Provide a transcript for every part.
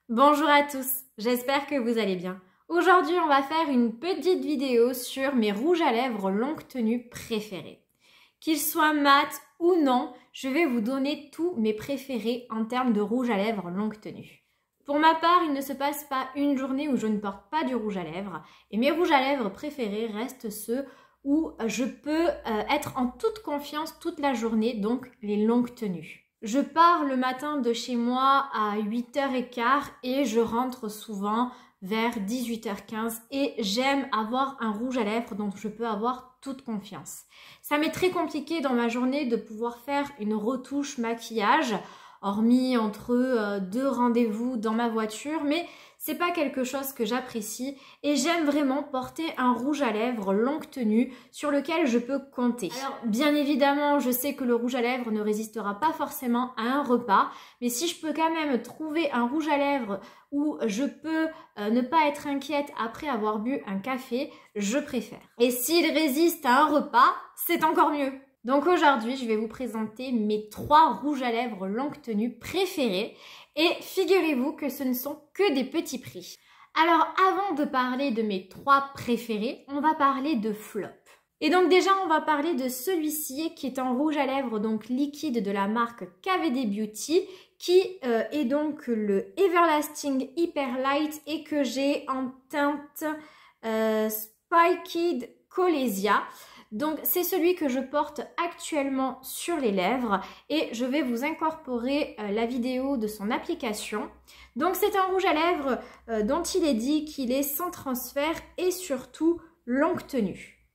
Bonjour à tous, j'espère que vous allez bien. Aujourd'hui, on va faire une petite vidéo sur mes rouges à lèvres longue tenue préférés. Qu'ils soient mat ou non, je vais vous donner tous mes préférés en termes de rouge à lèvres longue tenue. Pour ma part, il ne se passe pas une journée où je ne porte pas du rouge à lèvres et mes rouges à lèvres préférés restent ceux où je peux être en toute confiance toute la journée, donc les longues tenues. Je pars le matin de chez moi à 8h15 et je rentre souvent vers 18h15 et j'aime avoir un rouge à lèvres dont je peux avoir toute confiance. Ça m'est très compliqué dans ma journée de pouvoir faire une retouche maquillage, hormis entre deux rendez-vous dans ma voiture, mais c'est pas quelque chose que j'apprécie et j'aime vraiment porter un rouge à lèvres longue tenue sur lequel je peux compter. Alors bien évidemment, je sais que le rouge à lèvres ne résistera pas forcément à un repas, mais si je peux quand même trouver un rouge à lèvres où je peux ne pas être inquiète après avoir bu un café, je préfère. Et s'il résiste à un repas, c'est encore mieux. Donc aujourd'hui, je vais vous présenter mes 3 rouges à lèvres longue tenue préférés et figurez-vous que ce ne sont que des petits prix. Alors avant de parler de mes 3 préférés, on va parler de flop. Et donc déjà, on va parler de celui-ci qui est en rouge à lèvres donc liquide de la marque KVD Beauty qui est donc le Everlasting Hyper Light et que j'ai en teinte Spiked Colesia. Donc c'est celui que je porte actuellement sur les lèvres et je vais vous incorporer la vidéo de son application. Donc c'est un rouge à lèvres dont il est dit qu'il est sans transfert et surtout longue tenue.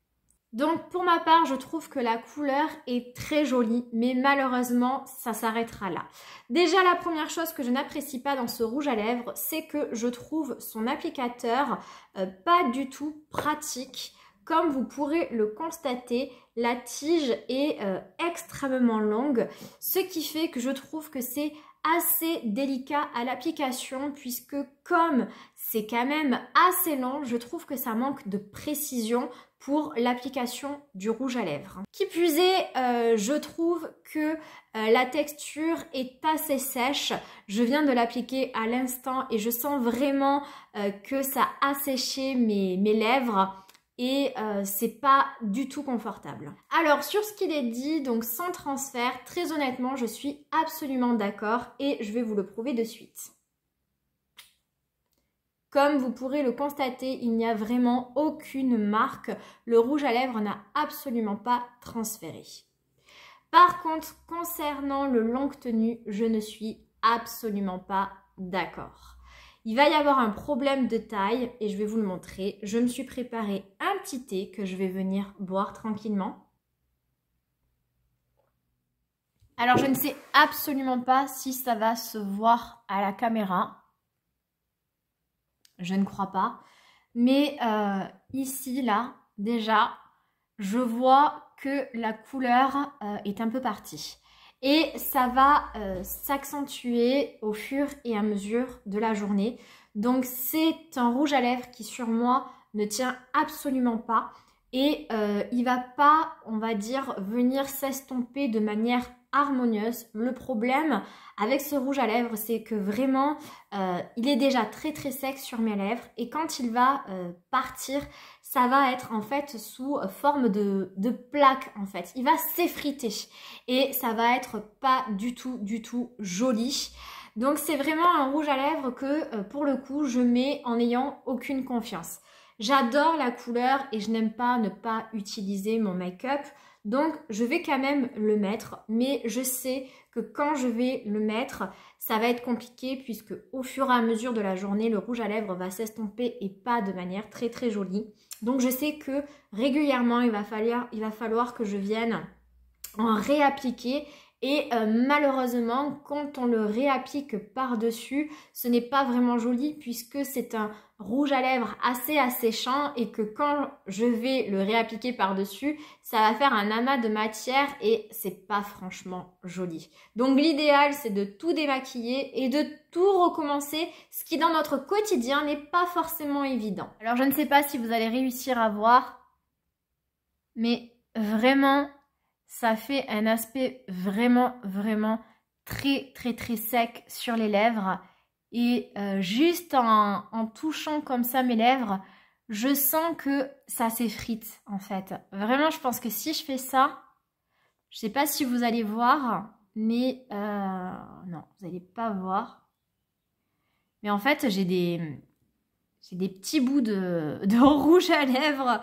Donc pour ma part, je trouve que la couleur est très jolie, mais malheureusement, ça s'arrêtera là. Déjà, la première chose que je n'apprécie pas dans ce rouge à lèvres, c'est que je trouve son applicateur pas du tout pratique. Comme vous pourrez le constater, la tige est extrêmement longue, ce qui fait que je trouve que c'est assez délicat à l'application puisque comme c'est quand même assez long, je trouve que ça manque de précision pour l'application du rouge à lèvres. Qui plus est, je trouve que la texture est assez sèche. Je viens de l'appliquer à l'instant et je sens vraiment que ça a séché mes lèvres. Et c'est pas du tout confortable. Alors sur ce qu'il est dit, donc sans transfert, très honnêtement je suis absolument d'accord et je vais vous le prouver de suite. Comme vous pourrez le constater, il n'y a vraiment aucune marque. Le rouge à lèvres n'a absolument pas transféré. Par contre, concernant le longue tenue, je ne suis absolument pas d'accord. Il va y avoir un problème de taille et je vais vous le montrer. Je me suis préparé un petit thé que je vais venir boire tranquillement. Alors je ne sais absolument pas si ça va se voir à la caméra. Je ne crois pas. Mais ici, là, déjà, je vois que la couleur est un peu partie. Et ça va s'accentuer au fur et à mesure de la journée. Donc c'est un rouge à lèvres qui sur moi ne tient absolument pas. Et il va pas, on va dire, venir s'estomper de manière harmonieuse. Le problème avec ce rouge à lèvres, c'est que vraiment, il est déjà très très sec sur mes lèvres. Et quand il va partir, ça va être en fait sous forme de plaque en fait. Il va s'effriter et ça va être pas du tout joli. Donc c'est vraiment un rouge à lèvres que pour le coup, je mets en n'ayant aucune confiance. J'adore la couleur et je n'aime pas ne pas utiliser mon make-up. Donc, je vais quand même le mettre. Mais je sais que quand je vais le mettre, ça va être compliqué puisque au fur et à mesure de la journée, le rouge à lèvres va s'estomper et pas de manière très très jolie. Donc, je sais que régulièrement, il va falloir que je vienne en réappliquer. Et malheureusement, quand on le réapplique par-dessus, ce n'est pas vraiment joli puisque c'est un rouge à lèvres assez asséchant et que quand je vais le réappliquer par-dessus, ça va faire un amas de matière et c'est pas franchement joli. Donc l'idéal, c'est de tout démaquiller et de tout recommencer, ce qui dans notre quotidien n'est pas forcément évident. Alors je ne sais pas si vous allez réussir à voir, mais vraiment, ça fait un aspect vraiment très sec sur les lèvres et juste en touchant comme ça mes lèvres, je sens que ça s'effrite en fait. Vraiment, je pense que si je fais ça, je sais pas si vous allez voir, mais non, vous n'allez pas voir. Mais en fait, j'ai des petits bouts de rouge à lèvres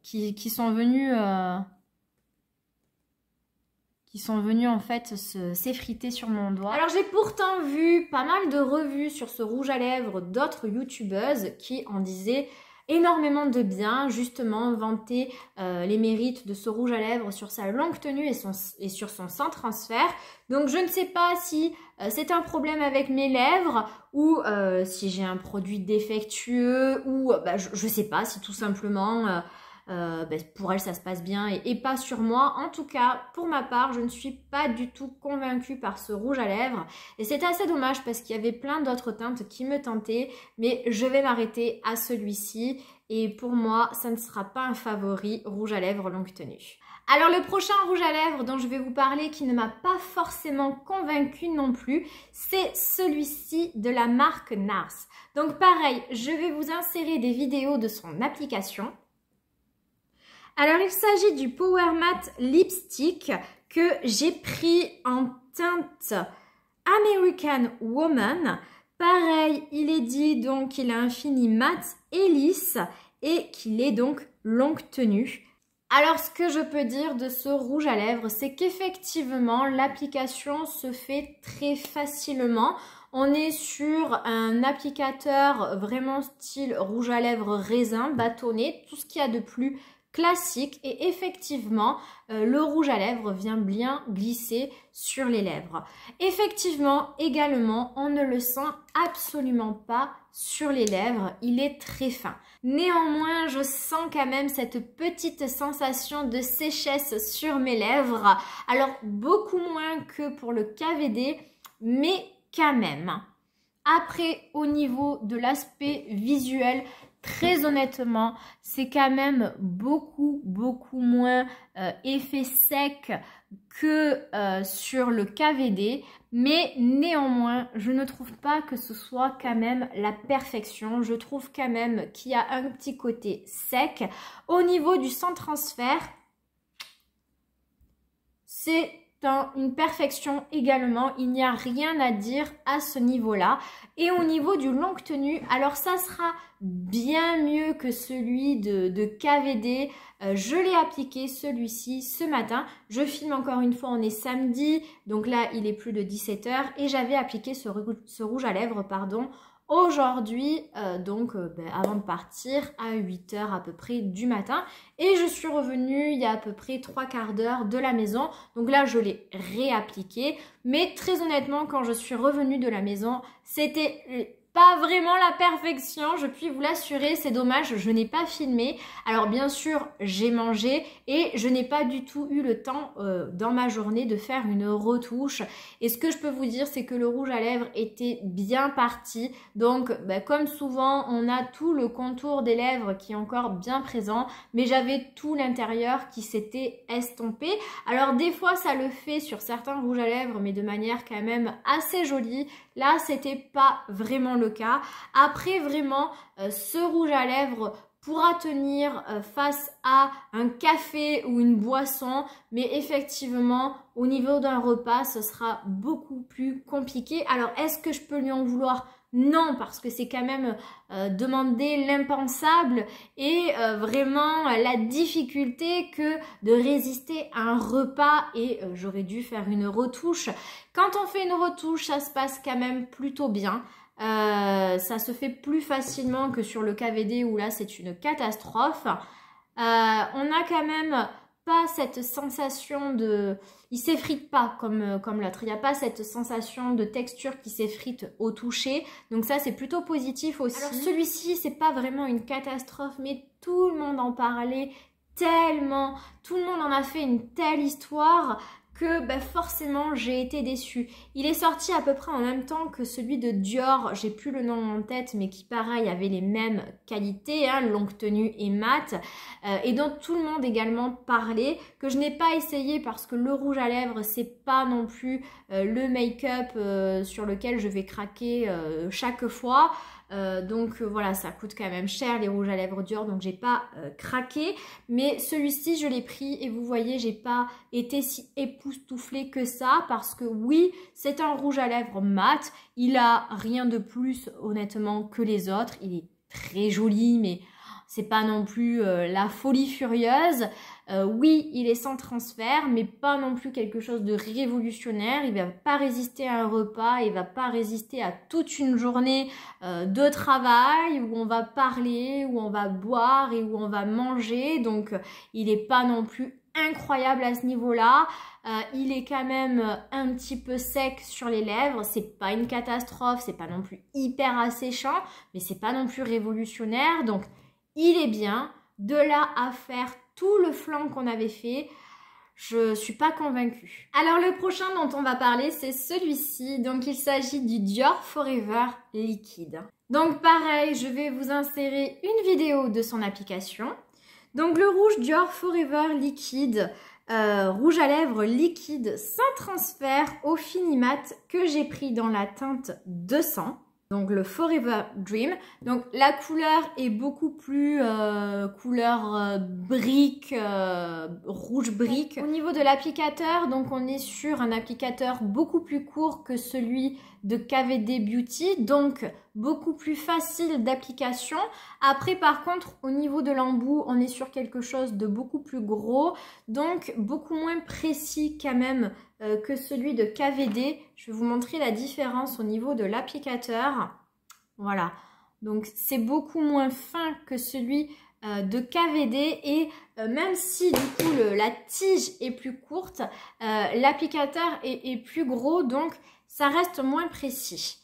qui sont venus en fait s'effriter sur mon doigt. Alors j'ai pourtant vu pas mal de revues sur ce rouge à lèvres d'autres youtubeuses qui en disaient énormément de bien, justement vanter les mérites de ce rouge à lèvres sur sa longue tenue et sur son sans transfert. Donc je ne sais pas si c'est un problème avec mes lèvres ou si j'ai un produit défectueux ou je sais pas si tout simplement pour elle ça se passe bien et pas sur moi. En tout cas, pour ma part, je ne suis pas du tout convaincue par ce rouge à lèvres et c'est assez dommage parce qu'il y avait plein d'autres teintes qui me tentaient, mais je vais m'arrêter à celui-ci et pour moi, ça ne sera pas un favori rouge à lèvres longue tenue. Alors le prochain rouge à lèvres dont je vais vous parler qui ne m'a pas forcément convaincue non plus, c'est celui-ci de la marque NARS. Donc pareil, je vais vous insérer des vidéos de son application. Alors il s'agit du Power Matte Lipstick que j'ai pris en teinte American Woman. Pareil, il est dit donc qu'il a un fini mat et lisse et qu'il est donc longue tenue. Alors ce que je peux dire de ce rouge à lèvres, c'est qu'effectivement l'application se fait très facilement. On est sur un applicateur vraiment style rouge à lèvres raisin, bâtonné, tout ce qu'il y a de plus classique et effectivement le rouge à lèvres vient bien glisser sur les lèvres. Effectivement également on ne le sent absolument pas sur les lèvres, il est très fin. Néanmoins je sens quand même cette petite sensation de séchesse sur mes lèvres, alors beaucoup moins que pour le KVD mais quand même. Après au niveau de l'aspect visuel, très honnêtement, c'est quand même beaucoup moins effet sec que sur le KVD. Mais néanmoins, je ne trouve pas que ce soit quand même la perfection. Je trouve quand même qu'il y a un petit côté sec. Au niveau du sans transfert, c'est une perfection également, il n'y a rien à dire à ce niveau-là. Et au niveau du longue tenue, alors ça sera bien mieux que celui de KVD. Je l'ai appliqué celui-ci ce matin. Je filme encore une fois, on est samedi, donc là il est plus de 17 h et j'avais appliqué ce rouge à lèvres, pardon, aujourd'hui, avant de partir à 8 h à peu près du matin. Et je suis revenue il y a à peu près 3/4 d'heure de la maison. Donc là, je l'ai réappliqué. Mais très honnêtement, quand je suis revenue de la maison, c'était pas vraiment la perfection, je puis vous l'assurer, c'est dommage, je n'ai pas filmé. Alors bien sûr, j'ai mangé et je n'ai pas du tout eu le temps dans ma journée de faire une retouche. Et ce que je peux vous dire, c'est que le rouge à lèvres était bien parti. Donc, comme souvent, on a tout le contour des lèvres qui est encore bien présent, mais j'avais tout l'intérieur qui s'était estompé. Alors des fois, ça le fait sur certains rouges à lèvres, mais de manière quand même assez jolie. Là, c'était pas vraiment le cas. Après, vraiment, ce rouge à lèvres pourra tenir face à un café ou une boisson, mais effectivement, au niveau d'un repas, ce sera beaucoup plus compliqué. Alors, est-ce que je peux lui en vouloir ? Non, parce que c'est quand même demander l'impensable et vraiment la difficulté que de résister à un repas et j'aurais dû faire une retouche. Quand on fait une retouche, ça se passe quand même plutôt bien. Ça se fait plus facilement que sur le KVD où là c'est une catastrophe. On a quand même pas cette sensation de... Il s'effrite pas comme l'autre. Il n'y a pas cette sensation de texture qui s'effrite au toucher. Donc ça, c'est plutôt positif aussi. Alors celui-ci, c'est pas vraiment une catastrophe, mais tout le monde en parlait tellement. Tout le monde en a fait une telle histoire que forcément j'ai été déçue. Il est sorti à peu près en même temps que celui de Dior, j'ai plus le nom en tête, mais qui pareil avait les mêmes qualités, hein, longue tenue et mat, et dont tout le monde également parlait, que je n'ai pas essayé parce que le rouge à lèvres c'est pas non plus le make-up sur lequel je vais craquer chaque fois. Donc voilà, ça coûte quand même cher les rouges à lèvres Dior, donc j'ai pas craqué, mais celui-ci je l'ai pris et vous voyez j'ai pas été si époustouflée que ça, parce que oui c'est un rouge à lèvres mat, il a rien de plus honnêtement que les autres, il est très joli mais c'est pas non plus la folie furieuse. Oui, il est sans transfert, mais pas non plus quelque chose de révolutionnaire. Il va pas résister à un repas, il va pas résister à toute une journée de travail où on va parler, où on va boire et où on va manger. Donc, il est pas non plus incroyable à ce niveau-là. Il est quand même un petit peu sec sur les lèvres. C'est pas une catastrophe, c'est pas non plus hyper asséchant, mais c'est pas non plus révolutionnaire. Donc, il est bien. De là à faire tout le flanc qu'on avait fait, je suis pas convaincue. Alors le prochain dont on va parler, c'est celui-ci. Donc il s'agit du Dior Forever Liquide. Donc pareil, je vais vous insérer une vidéo de son application. Donc le rouge Dior Forever Liquide, rouge à lèvres liquide sans transfert au Finimat que j'ai pris dans la teinte 200. Donc le Forever Dream. Donc la couleur est beaucoup plus couleur brique, rouge brique. Au niveau de l'applicateur, donc on est sur un applicateur beaucoup plus court que celui de KVD Beauty, donc beaucoup plus facile d'application. Après par contre au niveau de l'embout, on est sur quelque chose de beaucoup plus gros, donc beaucoup moins précis quand même que celui de KVD. Je vais vous montrer la différence au niveau de l'applicateur. Voilà, donc c'est beaucoup moins fin que celui de KVD et même si du coup la tige est plus courte, l'applicateur est plus gros, donc ça reste moins précis.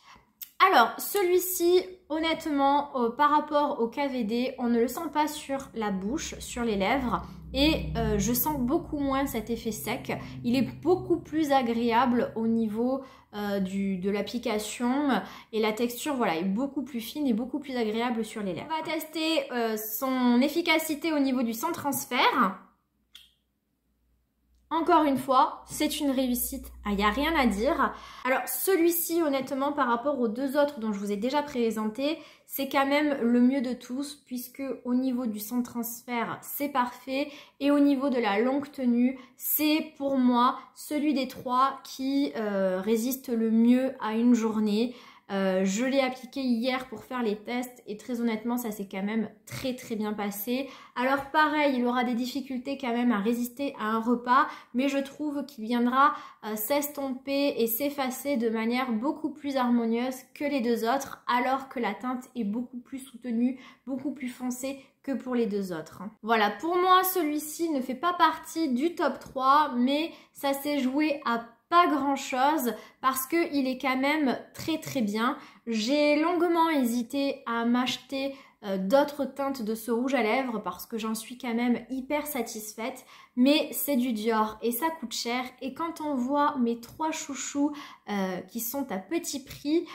Alors celui-ci, honnêtement, par rapport au KVD, on ne le sent pas sur la bouche, sur les lèvres, et je sens beaucoup moins cet effet sec. Il est beaucoup plus agréable au niveau de l'application, et la texture voilà, est beaucoup plus fine et beaucoup plus agréable sur les lèvres. On va tester son efficacité au niveau du sans transfert. Encore une fois, c'est une réussite, il n'y a rien à dire. Alors celui-ci, honnêtement, par rapport aux deux autres dont je vous ai déjà présenté, c'est quand même le mieux de tous, puisque au niveau du sans transfert, c'est parfait. Et au niveau de la longue tenue, c'est pour moi celui des trois qui résiste le mieux à une journée. Je l'ai appliqué hier pour faire les tests et très honnêtement ça s'est quand même très bien passé. Alors pareil, il aura des difficultés quand même à résister à un repas, mais je trouve qu'il viendra s'estomper et s'effacer de manière beaucoup plus harmonieuse que les deux autres, alors que la teinte est beaucoup plus soutenue, beaucoup plus foncée que pour les deux autres. Voilà, pour moi celui-ci ne fait pas partie du top 3, mais ça s'est joué à pas grand chose parce que il est quand même très bien. J'ai longuement hésité à m'acheter d'autres teintes de ce rouge à lèvres parce que j'en suis quand même hyper satisfaite, mais c'est du Dior et ça coûte cher, et quand on voit mes trois chouchous qui sont à petit prix,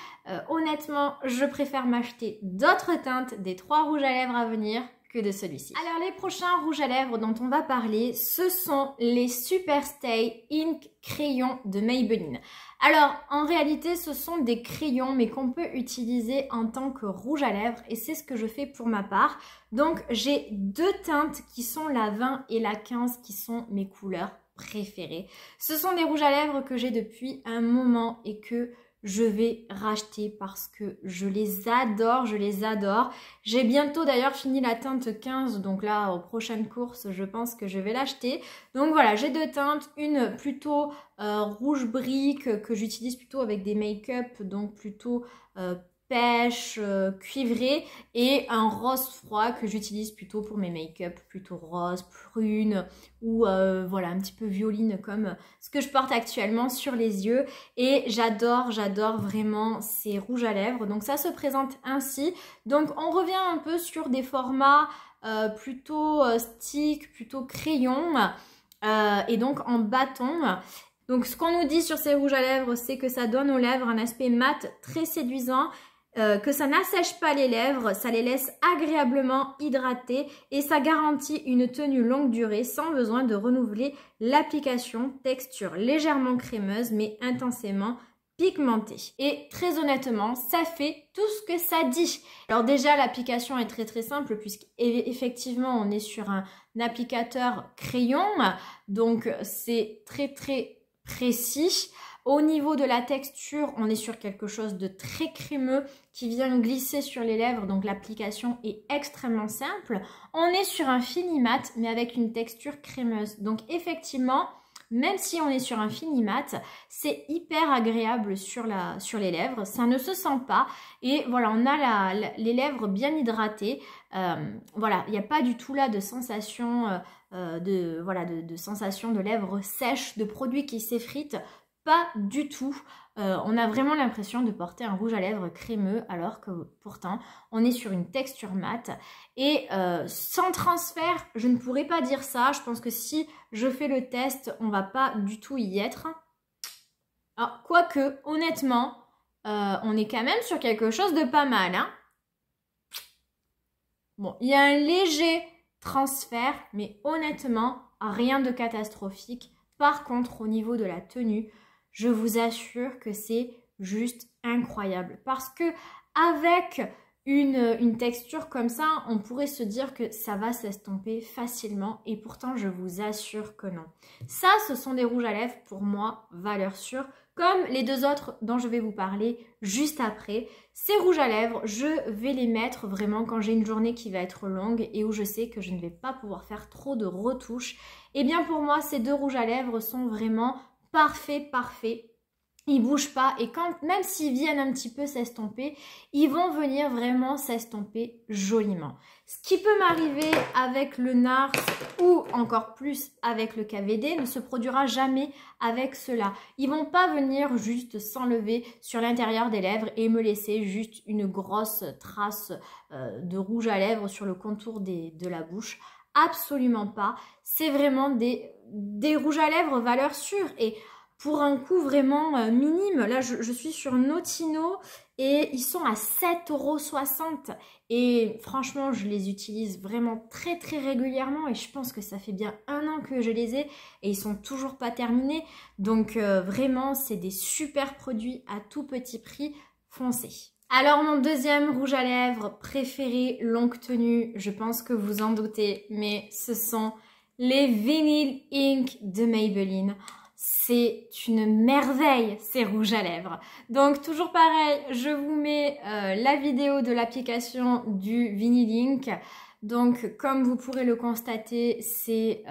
honnêtement je préfère m'acheter d'autres teintes des trois rouges à lèvres à venir que de celui-ci. Alors les prochains rouges à lèvres dont on va parler, ce sont les Superstay Ink crayons de Maybelline. Alors en réalité ce sont des crayons mais qu'on peut utiliser en tant que rouge à lèvres, et c'est ce que je fais pour ma part. Donc j'ai deux teintes qui sont la 20 et la 15 qui sont mes couleurs préférées. Ce sont des rouges à lèvres que j'ai depuis un moment et que je vais racheter parce que je les adore, je les adore. J'ai bientôt d'ailleurs fini la teinte 15, donc là aux prochaines courses je pense que je vais l'acheter. Donc voilà, j'ai deux teintes, une plutôt rouge brique que j'utilise plutôt avec des make-up, donc plutôt pêche, cuivré, et un rose froid que j'utilise plutôt pour mes make-up, plutôt rose, prune ou voilà un petit peu violine comme ce que je porte actuellement sur les yeux. Et j'adore vraiment ces rouges à lèvres. Donc ça se présente ainsi. Donc on revient un peu sur des formats plutôt stick, plutôt crayon et donc en bâton. Donc ce qu'on nous dit sur ces rouges à lèvres, c'est que ça donne aux lèvres un aspect mat très séduisant, que ça n'assèche pas les lèvres, ça les laisse agréablement hydratées et ça garantit une tenue longue durée sans besoin de renouveler l'application. Texture légèrement crémeuse mais intensément pigmentée. Et très honnêtement, ça fait tout ce que ça dit. Alors déjà, l'application est très simple puisqu'effectivement, on est sur un applicateur crayon, donc c'est très précis. Au niveau de la texture, on est sur quelque chose de très crémeux qui vient glisser sur les lèvres, donc l'application est extrêmement simple. On est sur un fini mat, mais avec une texture crémeuse. Donc effectivement, même si on est sur un fini mat, c'est hyper agréable sur les lèvres, ça ne se sent pas. Et voilà, on a les lèvres bien hydratées. Voilà, il n'y a pas du tout là de sensation, de sensation de lèvres sèches, de produits qui s'effritent. Pas du tout. On a vraiment l'impression de porter un rouge à lèvres crémeux alors que pourtant on est sur une texture mate. Et sans transfert, je ne pourrais pas dire ça. Je pense que si je fais le test, on va pas du tout y être. Alors, quoique, honnêtement, on est quand même sur quelque chose de pas mal. Hein. Bon, il y a un léger transfert, mais honnêtement, rien de catastrophique. Par contre, au niveau de la tenue, je vous assure que c'est juste incroyable. Parce que avec une texture comme ça, on pourrait se dire que ça va s'estomper facilement. Et pourtant, je vous assure que non. Ça, ce sont des rouges à lèvres, pour moi, valeur sûre. Comme les deux autres dont je vais vous parler juste après. Ces rouges à lèvres, je vais les mettre vraiment quand j'ai une journée qui va être longue et où je sais que je ne vais pas pouvoir faire trop de retouches. Et bien pour moi, ces deux rouges à lèvres sont vraiment parfaits. Ils bougent pas et même s'ils viennent un petit peu s'estomper, ils vont venir vraiment s'estomper joliment. Ce qui peut m'arriver avec le NARS ou encore plus avec le KVD ne se produira jamais avec cela. Ils vont pas venir juste s'enlever sur l'intérieur des lèvres et me laisser juste une grosse trace de rouge à lèvres sur le contour de la bouche. Absolument pas. C'est vraiment des rouges à lèvres valeur sûre et pour un coût vraiment minime. Là, je suis sur Notino et ils sont à 7,60 € et franchement, je les utilise vraiment très régulièrement et je pense que ça fait bien 1 an que je les ai et ils sont toujours pas terminés. Donc vraiment, c'est des super produits à tout petit prix. Foncez. Alors mon deuxième rouge à lèvres préféré longue tenue, je pense que vous en doutez, mais ce sont les Vinyl Ink de Maybelline. C'est une merveille ces rouges à lèvres. Donc toujours pareil, je vous mets la vidéo de l'application du Vinyl Ink. Donc comme vous pourrez le constater, c'est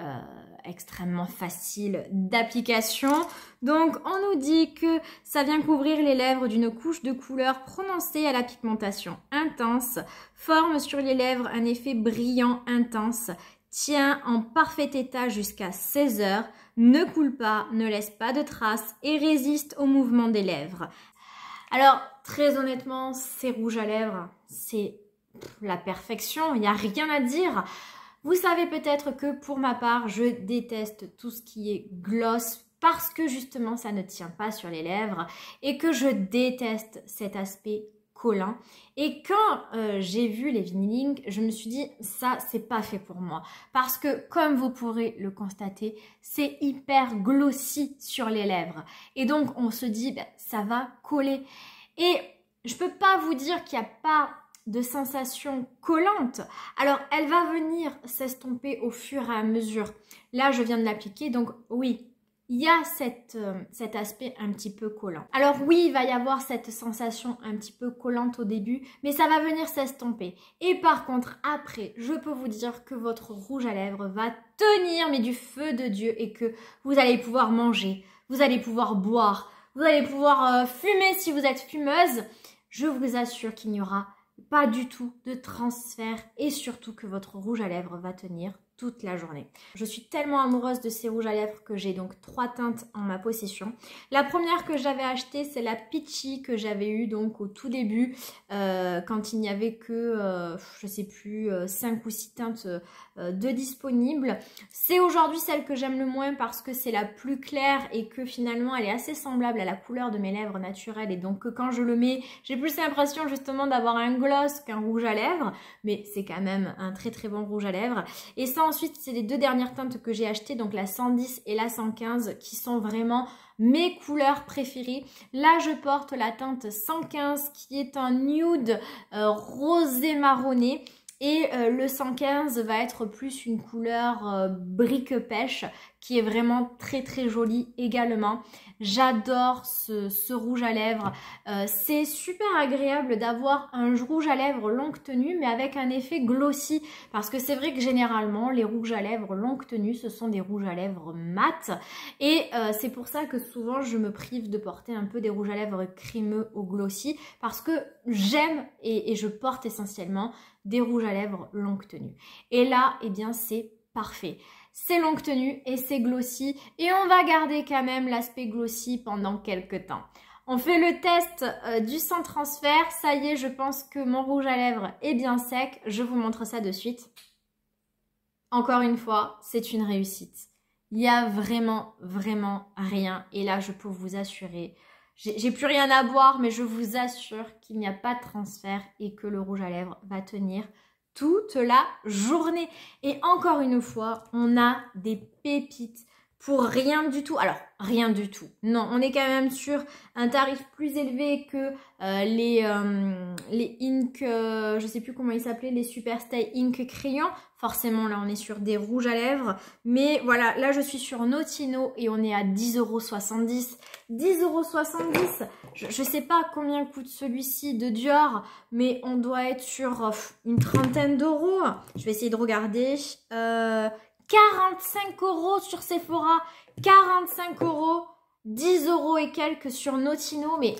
extrêmement facile d'application. Donc on nous dit que ça vient couvrir les lèvres d'une couche de couleur prononcée à la pigmentation intense, forme sur les lèvres un effet brillant intense, tient en parfait état jusqu'à 16 heures, ne coule pas, ne laisse pas de traces et résiste au mouvement des lèvres. Alors très honnêtement, ces rouges à lèvres, c'est la perfection, il n'y a rien à dire. Vous savez peut-être que pour ma part, je déteste tout ce qui est gloss parce que justement ça ne tient pas sur les lèvres et que je déteste cet aspect collant. Et quand j'ai vu les Vinyl Ink, je me suis dit ça c'est pas fait pour moi parce que comme vous pourrez le constater, c'est hyper glossy sur les lèvres et donc on se dit ben, ça va coller. Et je peux pas vous dire qu'il n'y a pas de sensation collante, alors elle va venir s'estomper au fur et à mesure. Là je viens de l'appliquer, donc oui, il y a cet aspect un petit peu collant. Alors oui, il va y avoir cette sensation un petit peu collante au début, mais ça va venir s'estomper. Et par contre, après, je peux vous dire que votre rouge à lèvres va tenir, mais du feu de Dieu, et que vous allez pouvoir manger, vous allez pouvoir boire, vous allez pouvoir fumer si vous êtes fumeuse. Je vous assure qu'il n'y aura pas du tout de transfert et surtout que votre rouge à lèvres va tenir toute la journée. Je suis tellement amoureuse de ces rouges à lèvres que j'ai donc 3 teintes en ma possession. La première que j'avais achetée, c'est la Peachy que j'avais eue donc au tout début quand il n'y avait que, je sais plus, 5 ou 6 teintes de disponibles. C'est aujourd'hui celle que j'aime le moins parce que c'est la plus claire et que finalement elle est assez semblable à la couleur de mes lèvres naturelles et donc quand je le mets, j'ai plus l'impression justement d'avoir un gloss qu'un rouge à lèvres, mais c'est quand même un très très bon rouge à lèvres. Et ça ensuite c'est les 2 dernières teintes que j'ai achetées, donc la 110 et la 115 qui sont vraiment mes couleurs préférées. Là je porte la teinte 115 qui est un nude rosé marronné. Et le 115 va être plus une couleur brique pêche qui est vraiment très très jolie également. J'adore ce rouge à lèvres. C'est super agréable d'avoir un rouge à lèvres longue tenue mais avec un effet glossy. Parce que c'est vrai que généralement les rouges à lèvres longue tenue ce sont des rouges à lèvres mat. Et c'est pour ça que souvent je me prive de porter un peu des rouges à lèvres crémeux au glossy. Parce que j'aime et je porte essentiellement des rouges à lèvres longue tenue. Et là, eh bien, c'est parfait. C'est longue tenue et c'est glossy. Et on va garder quand même l'aspect glossy pendant quelques temps. On fait le test du sans transfert. Ça y est, je pense que mon rouge à lèvres est bien sec. Je vous montre ça de suite. Encore une fois, c'est une réussite. Il n'y a vraiment, vraiment rien. Et là, je peux vous assurer... J'ai plus rien à boire, mais je vous assure qu'il n'y a pas de transfert et que le rouge à lèvres va tenir toute la journée. Et encore une fois, on a des pépites pour rien du tout. Alors, rien du tout. Non, on est quand même sur un tarif plus élevé que les Ink, je sais plus comment ils s'appelaient, les Superstay Ink crayons. Forcément, là, on est sur des rouges à lèvres. Mais voilà, là, je suis sur Notino et on est à 10,70 €. 10,70 €. Je sais pas combien coûte celui-ci de Dior, mais on doit être sur une trentaine d'euros. Je vais essayer de regarder. 45 € sur Sephora. 45 €. 10 € et quelques sur Notino, mais...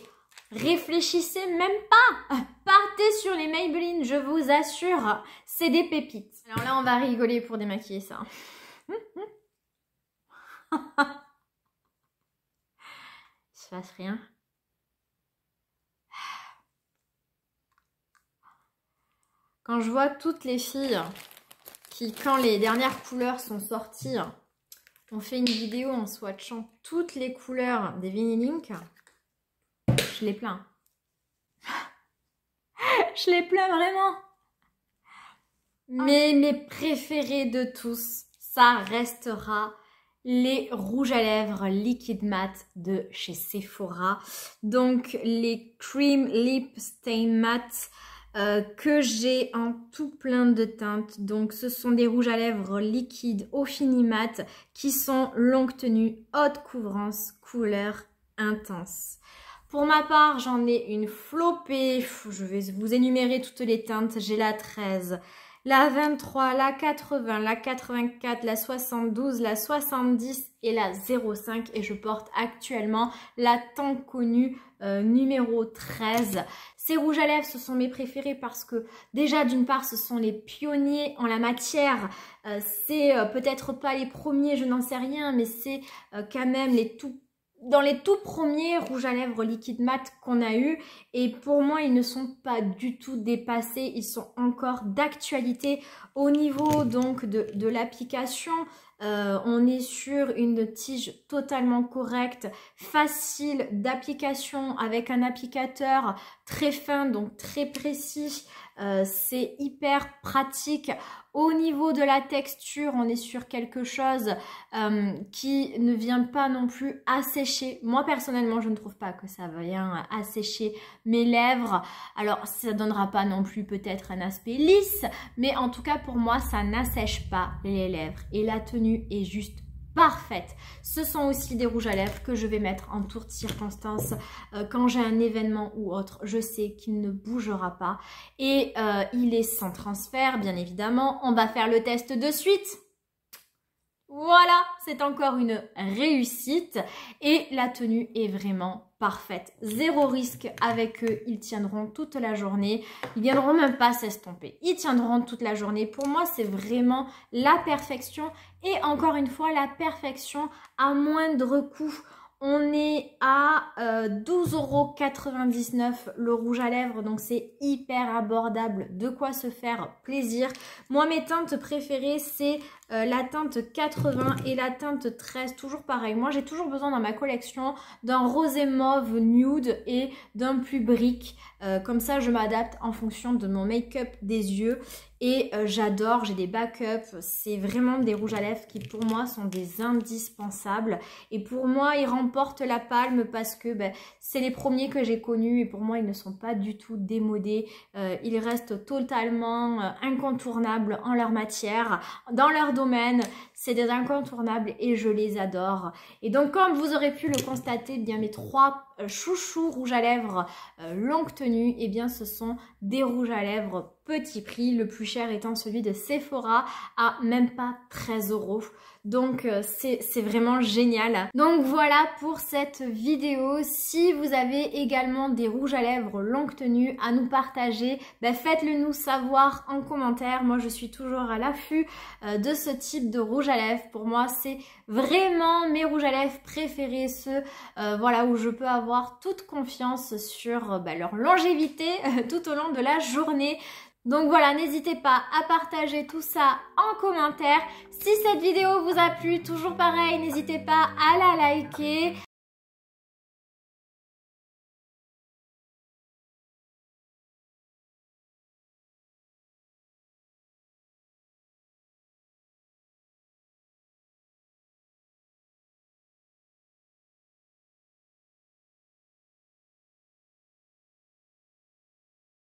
réfléchissez même pas. Partez sur les Maybelline, je vous assure. C'est des pépites. Alors là, on va rigoler pour démaquiller ça. Il se passe rien. Quand je vois toutes les filles qui, quand les dernières couleurs sont sorties, ont fait une vidéo en swatchant toutes les couleurs des Vinyl Ink, je les plains. Je les plains vraiment. Mais mes préférés de tous, ça restera les rouges à lèvres Liquid Matte de chez Sephora. Donc les Cream Lip Stain Matte que j'ai en tout plein de teintes. Donc ce sont des rouges à lèvres liquides au fini mat qui sont longue tenue, haute couvrance, couleur intense. Pour ma part, j'en ai une flopée. Je vais vous énumérer toutes les teintes. J'ai la 13, la 23, la 80, la 84, la 72, la 70 et la 05. Et je porte actuellement la tant connue numéro 13. Ces rouges à lèvres, ce sont mes préférés parce que déjà d'une part, ce sont les pionniers en la matière. C'est peut-être pas les premiers, je n'en sais rien, mais c'est quand même dans les tout premiers rouges à lèvres liquide mat qu'on a eu. Et pour moi, ils ne sont pas du tout dépassés. Ils sont encore d'actualité au niveau donc de l'application. On est sur une tige totalement correcte, facile d'application avec un applicateur très fin, donc très précis. C'est hyper pratique. Au niveau de la texture, on est sur quelque chose qui ne vient pas non plus assécher. Moi, personnellement, je ne trouve pas que ça vient assécher mes lèvres. Alors, ça ne donnera pas non plus peut-être un aspect lisse, mais en tout cas, pour moi, ça n'assèche pas les lèvres. Et la tenue est juste parfaite. Ce sont aussi des rouges à lèvres que je vais mettre en toutes circonstances quand j'ai un événement ou autre. Je sais qu'il ne bougera pas et il est sans transfert bien évidemment. On va faire le test de suite. Voilà, c'est encore une réussite et la tenue est vraiment parfaite. Zéro risque avec eux, ils tiendront toute la journée. Ils viendront même pas s'estomper. Ils tiendront toute la journée. Pour moi, c'est vraiment la perfection et encore une fois, la perfection à moindre coût. On est à 12,99 € le rouge à lèvres, donc c'est hyper abordable, de quoi se faire plaisir. Moi, mes teintes préférées, c'est la teinte 80 et la teinte 13, toujours pareil. Moi, j'ai toujours besoin dans ma collection d'un rosé mauve nude et d'un plus brique. Comme ça, je m'adapte en fonction de mon make-up des yeux. Et j'adore, j'ai des backups, c'est vraiment des rouges à lèvres qui pour moi sont des indispensables. Et pour moi, ils remportent la palme parce que c'est les premiers que j'ai connus et pour moi, ils ne sont pas du tout démodés. Ils restent totalement incontournables en leur matière, dans leur domaine. C'est des incontournables et je les adore. Et donc, comme vous aurez pu le constater, bien mes trois chouchous rouges à lèvres longue tenue, et bien ce sont des rouges à lèvres petit prix, le plus cher étant celui de Sephora à même pas 13 €. Donc c'est vraiment génial. Donc voilà pour cette vidéo. Si vous avez également des rouges à lèvres longue tenue à nous partager, faites-le nous savoir en commentaire. Moi je suis toujours à l'affût de ce type de rouge à lèvres. Pour moi c'est vraiment mes rouges à lèvres préférés, ceux voilà, où je peux avoir toute confiance sur leur longévité tout au long de la journée. Donc voilà, n'hésitez pas à partager tout ça en commentaire. Si cette vidéo vous a plu, toujours pareil, n'hésitez pas à la liker,